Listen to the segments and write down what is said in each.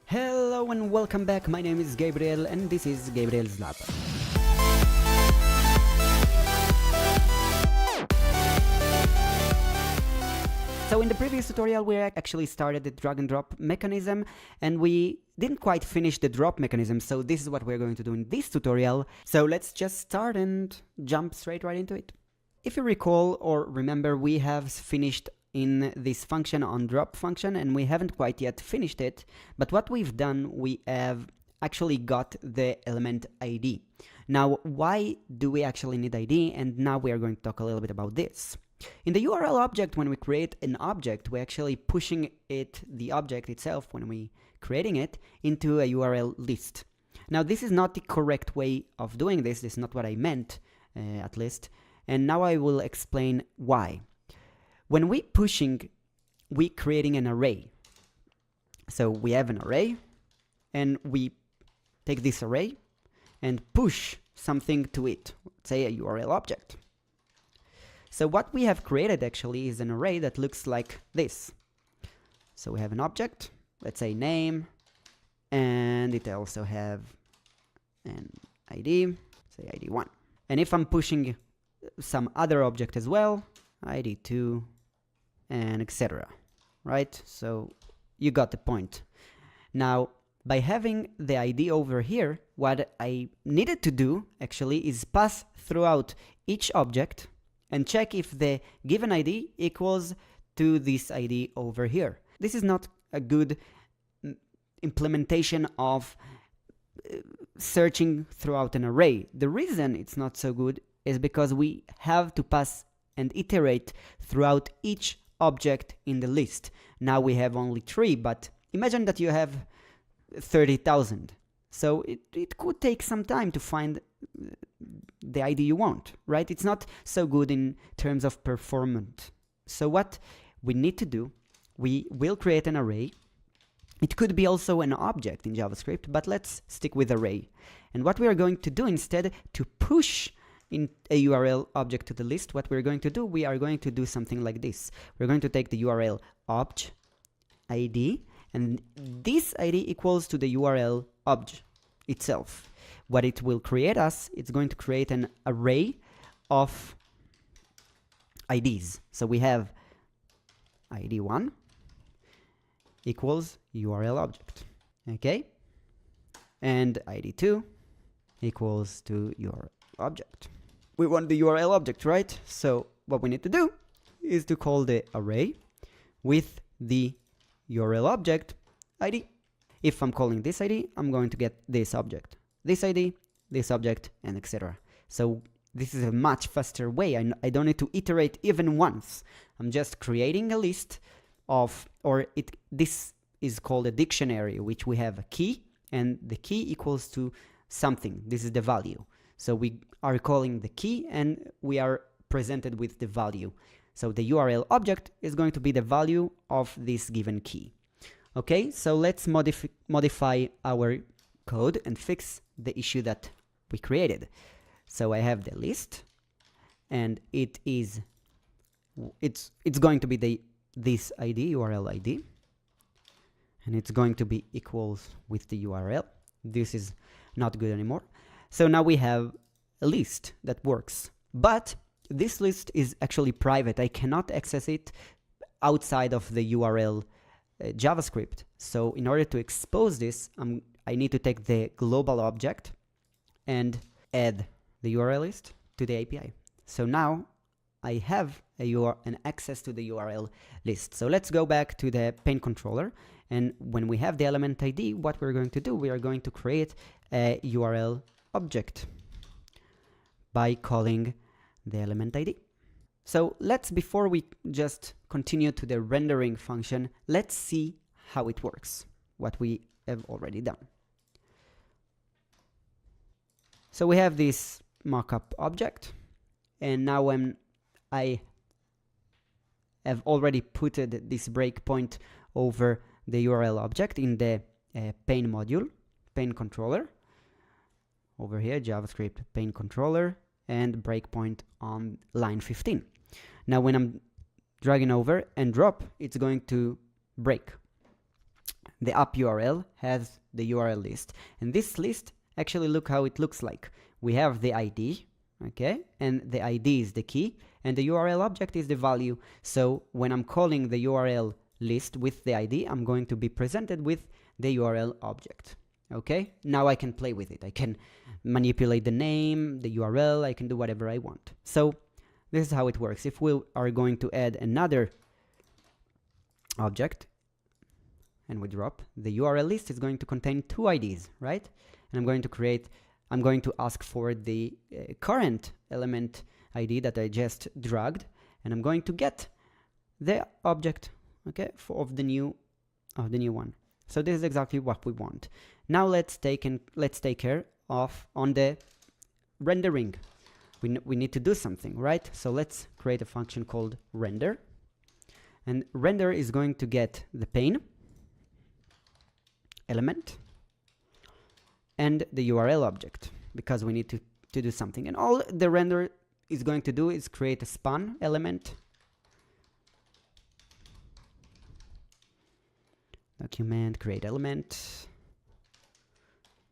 Hello and welcome back, my name is Gabriel and this is Gabriel's Lab. So in the previous tutorial we actually started the drag and drop mechanism and we didn't quite finish the drop mechanism, so this is what we're going to do in this tutorial. So let's just start and jump straight right into it. If you recall or remember, we have finished in this function on drop function and we haven't quite yet finished it, but what we've done, we have actually got the element ID. Now why do we actually need ID? And now we are going to talk a little bit about this. In the URL object, when we create an object, we're actually pushing the object itself, when we creating it, into a URL list. Now this is not the correct way of doing this is not what I meant, at least, and now I will explain why. When we pushing, we creating an array. So we have an array and we take this array and push something to it, say a URL object. So what we have created actually is an array that looks like this. So we have an object, let's say name, and it also have an ID, say ID1. And if I'm pushing some other object as well, ID2, and etc. Right? So you got the point. Now, by having the ID over here, what I needed to do actually is pass throughout each object and check if the given ID equals to this ID over here. This is not a good implementation of searching throughout an array. The reason it's not so good is because we have to pass and iterate throughout each object in the list. Now we have only 3, but imagine that you have 30,000. So it could take some time to find the ID you want, right? It's not so good in terms of performance. So what we need to do, we will create an array. It could be also an object in JavaScript, but let's stick with array. And what we are going to do instead, to push in a URL object to the list, what we're going to do, we are going to do something like this. We're going to take the URL obj ID, and this ID equals to the URL obj itself. What it will create us, it's going to create an array of IDs. So we have ID1 equals URL object, okay? And ID2 equals to your object. We want the URL object, right? So what we need to do is to call the array with the URL object ID. If I'm calling this ID, I'm going to get this object, this ID, this object, and etc. So this is a much faster way. I don't need to iterate even once. I'm just creating a list of, this is called a dictionary, which we have a key, and the key equals to something. This is the value. So we are calling the key and we are presented with the value. So the URL object is going to be the value of this given key. Okay, so let's modify our code and fix the issue that we created. So I have the list and it's going to be this ID, URL ID, and it's going to be equals with the URL. This is not good anymore. So now we have a list that works, but this list is actually private. I cannot access it outside of the URL JavaScript. So in order to expose this, I need to take the global object and add the URL list to the API. So now I have an access to the URL list. So let's go back to the pane controller. And when we have the element ID, what we're going to do, we are going to create a URL object by calling the element ID. So before we just continue to the rendering function, let's see how it works, what we have already done. So we have this mockup object, and now when I have already put this breakpoint over the URL object in the pane module, pane controller, over here, JavaScript pane controller, and breakpoint on line 15. Now when I'm dragging over and drop, it's going to break. the app URL has the URL list. And this list, actually look how it looks like. We have the ID, okay? And the ID is the key, and the URL object is the value. So when I'm calling the URL list with the ID, I'm going to be presented with the URL object. Okay, now I can play with it. I can manipulate the name, the URL, I can do whatever I want. So this is how it works. If we are going to add another object and we drop, the URL list is going to contain 2 IDs, right? And I'm going to ask for the current element ID that I just dragged, and I'm going to get the object, okay, of the new one. So this is exactly what we want. Now let's take care of on the rendering. We need to do something, right? So let's create a function called render, and render is going to get the pane element and the URL object, because we need to do something. And all the render is going to do is create a span element, document create element.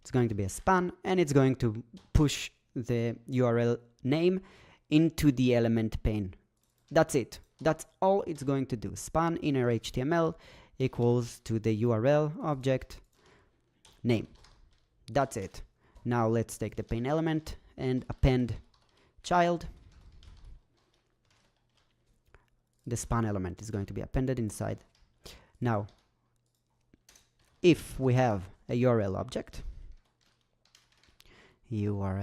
It's going to be a span, and it's going to push the URL name into the element pane. That's it. That's all it's going to do. Span inner HTML equals to the URL object name. That's it. Now let's take the pane element and append child. The span element is going to be appended inside. Now, if we have a URL object, so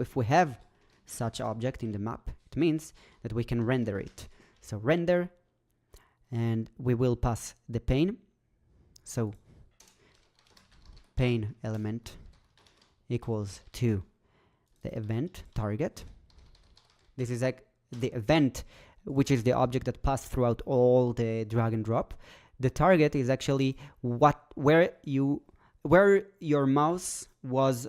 if we have such object in the map, it means that we can render it. So render, and we will pass the pane. So pane element equals to the event target. This is like the event, which is the object that passed throughout all the drag and drop. The target is actually where your mouse was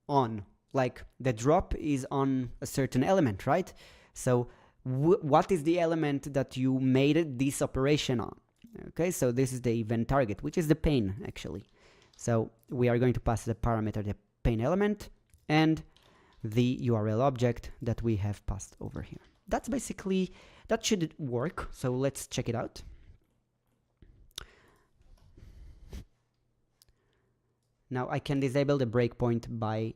on. Like the drop is on a certain element, right? So what is the element that you made this operation on? Okay, so this is the event target, which is the pane actually. So we are going to pass the parameter the pane element and the URL object that we have passed over here. That's basically, that should work. So let's check it out. Now I can disable the breakpoint by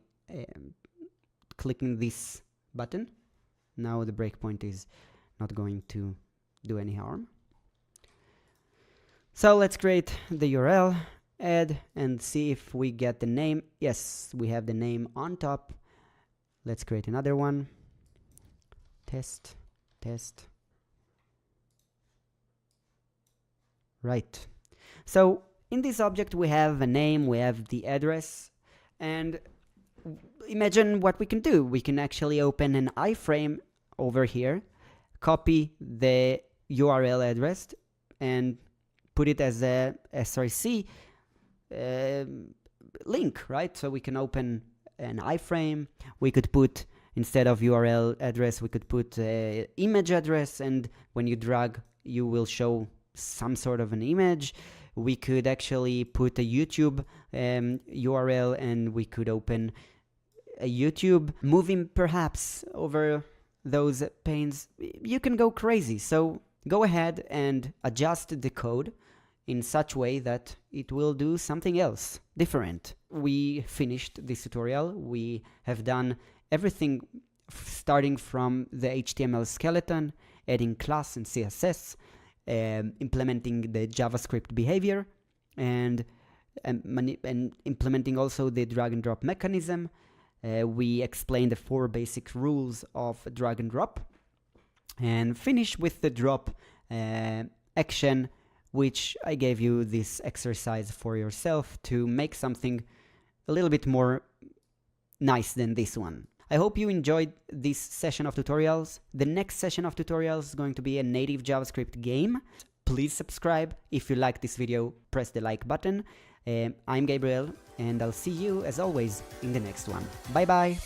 clicking this button. Now the breakpoint is not going to do any harm. So let's create the URL, add, and see if we get the name. Yes, we have the name on top. Let's create another one. Test. Right. So in this object we have a name, we have the address, and imagine what we can do. We can actually open an iframe over here, copy the URL address, and put it as a src link, right? So we can open an iframe. We could put, instead of URL address, we could put image address, and when you drag, you will show some sort of an image. We could actually put a YouTube URL, and we could open a YouTube, moving perhaps over those panes. You can go crazy. So go ahead and adjust the code in such way that it will do something else different. We finished this tutorial. We have done everything starting from the HTML skeleton, adding class and CSS, implementing the JavaScript behavior, and implementing also the drag and drop mechanism. We explained the 4 basic rules of drag and drop, and finish with the drop action, which I gave you this exercise for yourself to make something a little bit more nice than this one. I hope you enjoyed this session of tutorials. The next session of tutorials is going to be a native JavaScript game. Please subscribe. If you like this video, press the like button. I'm Gabriel, and I'll see you as always in the next one. Bye bye!